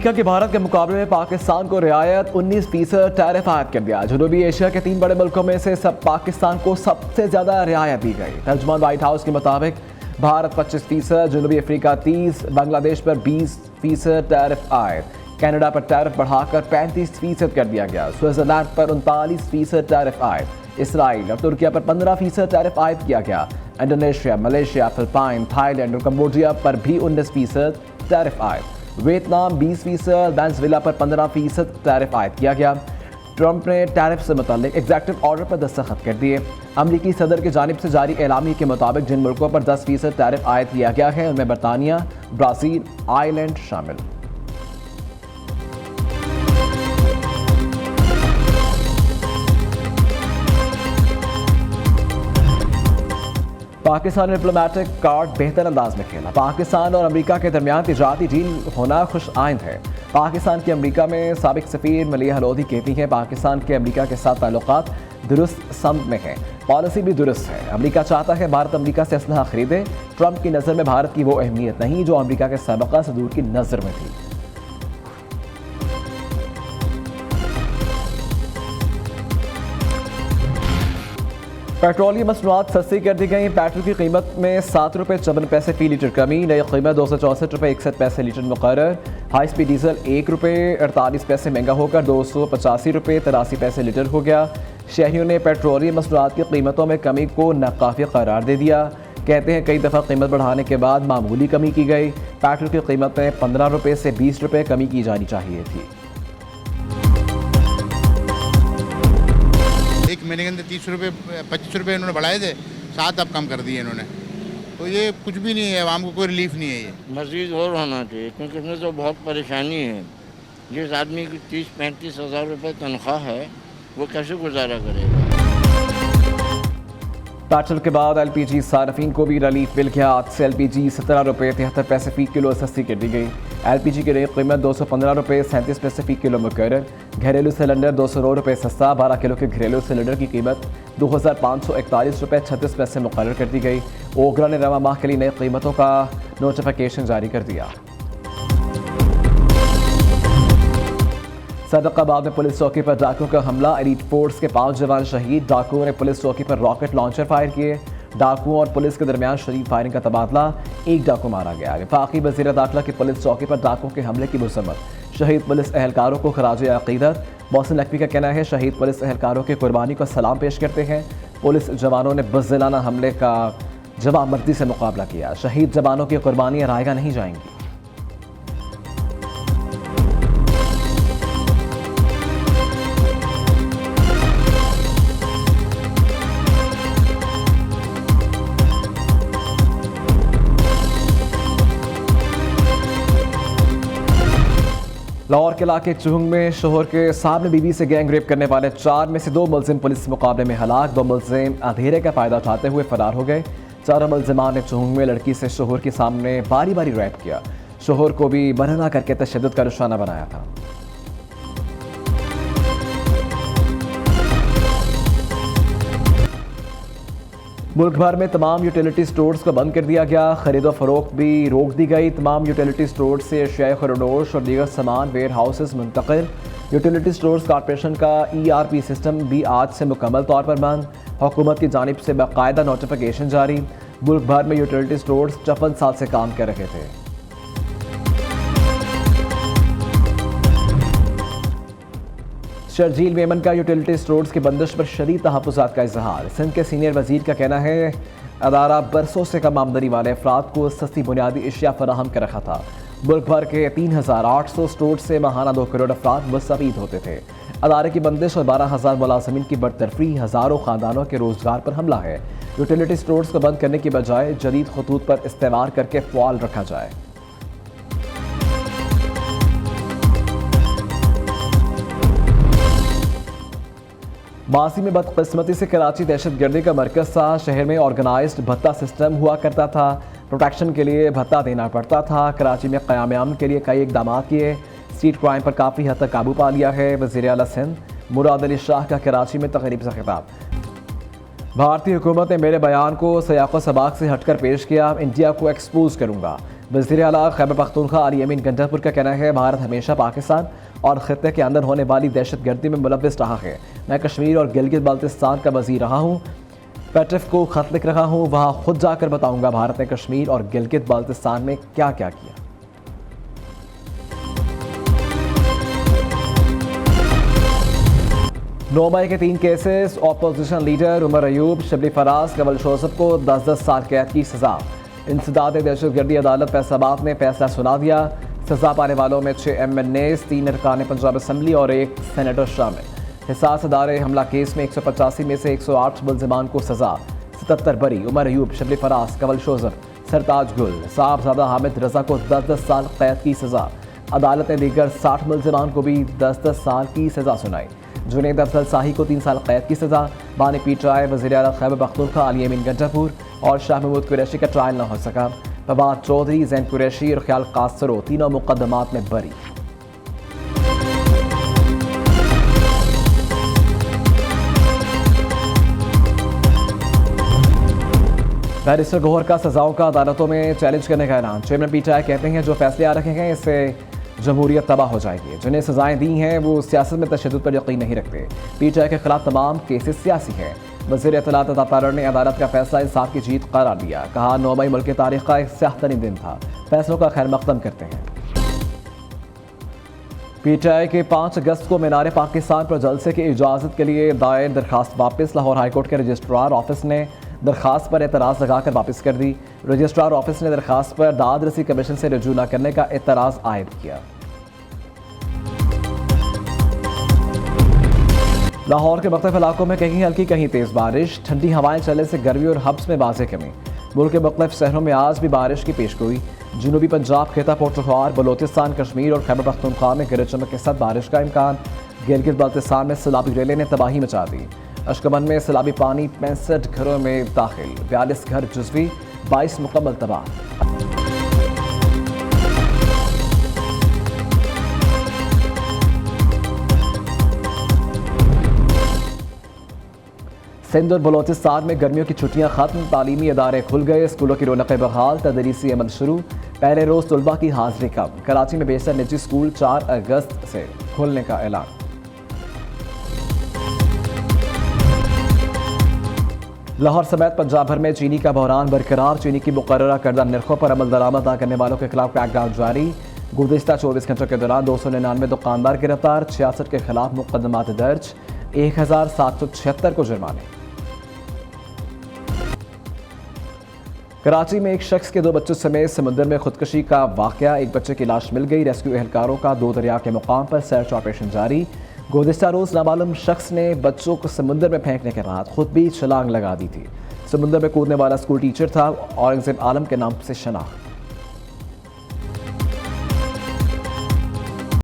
America के भारत के मुकाबले में पाकिस्तान को रियायत 19% टैरिफ आयद कर दिया। जनूबी एशिया के 3 बड़े मुल्कों में से पाकिस्तान को सबसे ज़्यादा रियायत दी गई। तर्जुमान व्हाइट हाउस के मुताबिक भारत 25%, जनूबी अफ्रीका 30%, बांग्लादेश पर 20% टैरिफ आयद, कनाडा पर टैरिफ बढ़ाकर 35% कर दिया गया, स्विट्जरलैंड पर 39% टैरिफ आयद, इसराइल और तुर्किया पर 15% टैरिफ आयद किया गया। इंडोनेशिया, मलेशिया, फिलिपाइन, थाईलैंड और कम्बोडिया पर भी 19% टैरिफ आयद, वियतनाम 20%, वेनेजुएला पर 15% टैरिफ आयद किया गया। ट्रंप ने टैरिफ से मुताल्लिक एग्जीक्यूटिव ऑर्डर पर दस्तखत कर दिए। अमरीकी सदर की जानिब से जारी एलामी के मुताबिक जिन मुल्कों पर 10% टैरिफ आयद किया गया है उनमें बरतानिया, ब्राज़ील, आयरलैंड शामिल। पाकिस्तान ने डिप्लोमेटिक कार्ड बेहतर अंदाज में खेला। पाकिस्तान और अमेरिका के दरमियान तिजारती डील होना खुश आइंद है। पाकिस्तान की अमेरिका में साबिक सफीर मलिया हलोदी कहती हैं पाकिस्तान के अमेरिका के साथ ताल्लुकात दुरुस्त समत में हैं, पॉलिसी भी दुरुस्त है। अमेरिका चाहता है भारत अमेरिका से असलहा खरीदे। ट्रंप की नज़र में भारत की वो अहमियत नहीं जो अमेरिका के सबका सदूर की नज़र में थी। पेट्रोलियम मसनूआत सस्ती कर दी गई। पेट्रोल की कीमत में 7 रुपये 54 पैसे फी लीटर कमी, नई कीमत 264 रुपये 61 पैसे लीटर मुकर्रर। हाई स्पीड डीजल 1 रुपये 48 पैसे महंगा होकर 285 रुपये 83 पैसे लीटर हो गया। शहरियों ने पेट्रोलियम मसनूआत की कीमतों में कमी को नाकाफी करार दे दिया। कहते हैं कई दफ़ा कीमत बढ़ाने के बाद मामूली कमी की गई। पेट्रोल की कीमत में 15 रुपये से 20 रुपये कमी की जानी चाहिए थी। एक महीने के अंदर 30 रुपये 25 रुपये इन्होंने बढ़ाए थे, 7 अब कम कर दिए इन्होंने। तो ये कुछ भी नहीं है, आवाम को कोई रिलीफ नहीं है। ये मज़ीद और होना चाहिए क्योंकि इसमें तो बहुत परेशानी है। जिस आदमी की 30-35 हज़ार रुपये तनख्वाह है वो कैसे गुजारा करेगा। पेट्रोल के बाद LPG सार्फिन को भी रिलीफ मिल गया। आज से LPG 17 रुपये 73 पैसे फी किलो सस्ती कर दी गई। LPG की नई कीमत 215 रुपये 37 पैसे फी किलो मुकर्रर। घरेलू सिलेंडर 209 रुपये सस्ता। 12 किलो के घरेलू सिलेंडर की कीमत 2541 रुपये 36 पैसे मुकर्रर कर दी गई। ओगरा ने रवा माह के लिए नई कीमतों का नोटिफिकेशन जारी कर दिया। सदकाबाद में पुलिस चौकी पर डाकुओं का हमला, एलीट फोर्स के 5 जवान शहीद। डाकुओं ने पुलिस चौकी पर रॉकेट लॉन्चर फायर किए। डाकुओं और पुलिस के दरमियान शरीफ फायरिंग का तबादला, एक डाकू मारा गया। वफाकी वज़ीर दाखिला की पुलिस चौकी पर डाकुओं के हमले की मुसम्मत। शहीद पुलिस एहलकारों को खराज अक़ीदत। मोहसिन नकवी का कहना है शहीद पुलिस एहलकारों की कुर्बानी को सलाम पेश करते हैं। पुलिस जवानों ने बुज़दिलाना हमले का जवाबमर्दी से मुकाबला किया। शहीद जवानों की कुर्बानियाँ रायगा नहीं जाएंगी। लाहौर के इलाके चुहंग में शोहर के सामने बीवी से गैंग रेप करने वाले 4 में से 2 मुलजिम पुलिस मुकाबले में हलाक। 2 मुलजिम अंधेरे का फायदा उठाते हुए फरार हो गए। 4 मुलजिमान ने चुहंग में लड़की से शोहर के सामने बारी बारी रैप किया। शोहर को भी बरहना करके तशद्दुद का निशाना बनाया था। मुल्क भर में तमाम यूटिलिटी स्टोर्स को बंद कर दिया गया। खरीदो फरोख्त भी रोक दी गई। तमाम यूटिलिटी स्टोर्स से अशियाए खरदोश और दीगर सामान वेयर हाउसेस मुंतकिल। यूटिलिटी स्टोर्स कॉर्पोरेशन का ERP सिस्टम भी आज से मुकम्मल तौर पर बंद। हुकूमत की जानिब से बाकायदा नोटिफिकेशन जारी। मुल्क भर में यूटिलिटी स्टोर्स 54 साल से काम कर रहे थे। शर्जील मेमन का यूटिलिटी स्टोर्स की बंदिश पर शदीद तहफ़्फ़ुज़ात का इजहार। सिंध के सीनियर वजीर का कहना है अदारा बरसों से कम आमदनी वाले अफराद को सस्ती बुनियादी अशिया फराहम कर रखा था। मुल्क भर के 3800 स्टोर से माहाना 2 करोड़ अफराद मुस्तफ़ीद होते थे। अदारे की बंदिश और 12,000 मुलाज़िमीन की बरतरफी हज़ारों ख़ानदानों के रोज़गार पर हमला है। यूटिलिटी स्टोर्स को बंद करने की बजाय जदीद खतूत पर इस्तेमाल करके फ़आल रखा जाए। माजी में बदकिस्मती से कराची दहशत गर्दी का मरकज़ था। शहर में ऑर्गेनाइज्ड भत्ता सिस्टम हुआ करता था। प्रोटेक्शन के लिए भत्ता देना पड़ता था। कराची में क़याम अमन के लिए कई इक़दाम किए। स्ट्रीट क्राइम पर काफ़ी हद तक काबू पा लिया है। वज़ीर आला सिंध मुराद अली शाह का कराची में तकरीब से खिताब। भारतीय हुकूमत ने मेरे बयान को सयाक़ो सबाक से हटकर पेश किया। इंडिया को एक्सपोज करूँगा। वज़ीर आला खैबर पख्तूनख्वा अली अमीन गंडापुर का कहना है, भारत हमेशा पाकिस्तान और ख़ित्ते के अंदर होने वाली दहशतगर्दी में मुलव्विस रहा है। मैं कश्मीर और गिलगित बाल्तिस्तान का वज़ीर रहा हूँ, पेटिफ को ख़त लिख रहा हूँ, वहाँ खुद जाकर बताऊँगा भारत ने कश्मीर और गिलगित बाल्तिस्तान में क्या क्या किया। 9 मई के 3 cases, opposition leader Omar Ayub, Shibli Faraz, Kanwal Shauzab को 10-10 साल कैद की सज़ा। इंसदाद दहशतगर्दी अदालत फैसलाबाद ने फैसला सुना दिया। सज़ा पाने वालों में 6 MNAs, 3 अरकान पंजाब असम्बली और 1 सेनेटर शामिल। हिसास अदारे हमला केस में 185 में से 108 मुल्ज़िमान को सज़ा, 77 बरी। उमर अयूब, शबली फराज, कवल शोसफ, सरताज गुल, साहबजादा हामिद रज़ा को 10-10 साल कैद की सज़ा। अदालत ने दीगर 60 मुल्ज़िमान को भी 10-10 साल की सज़ा सुनाई। जुनेद अफजल शाही को 3 साल कैद की सज़ा। बानी पीटीआई वज़ीर आला खैबर पख्तूनख्वा अली अमीन गंडापुर और शाह महमूद कुरैशी का ट्रायल न हो सका। फवाद चौधरी, जैन कुरैशी और ख्याल कासरो तीनों मुकदमात में बरी। बैरिस्टर गौहर का सजाओं का अदालतों में चैलेंज करने का ऐलान। चेयरमैन पीटीआई कहते हैं, जो फैसले आ रखे हैं इससे जमहूरियत तबाह हो जाएगी। जिन्हें सजाएं दी हैं वो सियासत में तशद्दुद पर यकीन नहीं रखते। पीटीआई के खिलाफ तमाम केसेस सियासी हैं। वज़ीर इत्तलात अता तारड़ ने अदालत का फैसला इंसाफ की जीत करार दिया। कहा, 9 मई मुल्क की तारीख का एक स्याह-तरीन दिन था। फैसलों का खैर मकदम करते हैं। पीटीआई के 5 अगस्त को मीनार पाकिस्तान पर जलसे की इजाज़त के लिए दायर दरखास्त वापस। लाहौर हाईकोर्ट के रजिस्ट्रार ऑफिस ने दरखास्त पर एतराज़ लगाकर वापस कर दी। रजिस्ट्रार ऑफिस ने दरखास्त पर दाद रसी कमीशन से रजू न करने का एतराज़ आयद किया। लाहौर के मुख्तलिफ इलाकों में कहीं हल्की कहीं तेज़ बारिश। ठंडी हवाएं चलने से गर्मी और हब्स में वाज़ेह कमी। मुल्क के मुख्तलिफ शहरों में आज भी बारिश की पेशगोई। जनूबी पंजाब, खिता पोटोहार, बलोचिस्तान, कश्मीर और खैबर पख्तूनख्वा में गरज चमक के साथ बारिश का इम्कान। गिलगित बाल्तिस्तान में सैलाबी रेले ने तबाही मचा दी। अशकबन में सैलाबी पानी 65 घरों में दाखिल, 42 घर जुज़वी, 22 मुकम्मल तबाह। सिंध और बलोचिस्तान में गर्मियों की छुट्टियां खत्म, तालीमी इदारे खुल गए, स्कूलों की रौनकें बहाल, तदरीसी अमल शुरू। पहले रोज़ तलबा की हाजिरी कम। कराची में बेशतर निजी स्कूल 4 अगस्त से खोलने का ऐलान। लाहौर समेत पंजाब भर में चीनी का बहरान बरकरार। चीनी की मुकर्ररा करदा निर्खों पर अमल दरामद न करने वालों के खिलाफ क्रैकडाउन जारी। गुज़िश्ता 24 घंटों के दौरान 299 दुकानदार गिरफ्तार, 66 के खिलाफ मुकदमात दर्ज, 1776 को जुर्माने। कराची में एक शख्स के 2 बच्चों समेत समुद्र में खुदकशी का वाकया। एक बच्चे की लाश मिल गई। रेस्क्यू एहलकारों का 2 दरिया के मुकाम पर सर्च ऑपरेशन जारी। गुज़िश्ता रोज़ नामालूम शख्स ने बच्चों को समुद्र में फेंकने के बाद खुद भी छलांग लगा दी थी। समुद्र में कूदने वाला स्कूल टीचर था। औरंगजेब आलम के नाम से शनाख्त।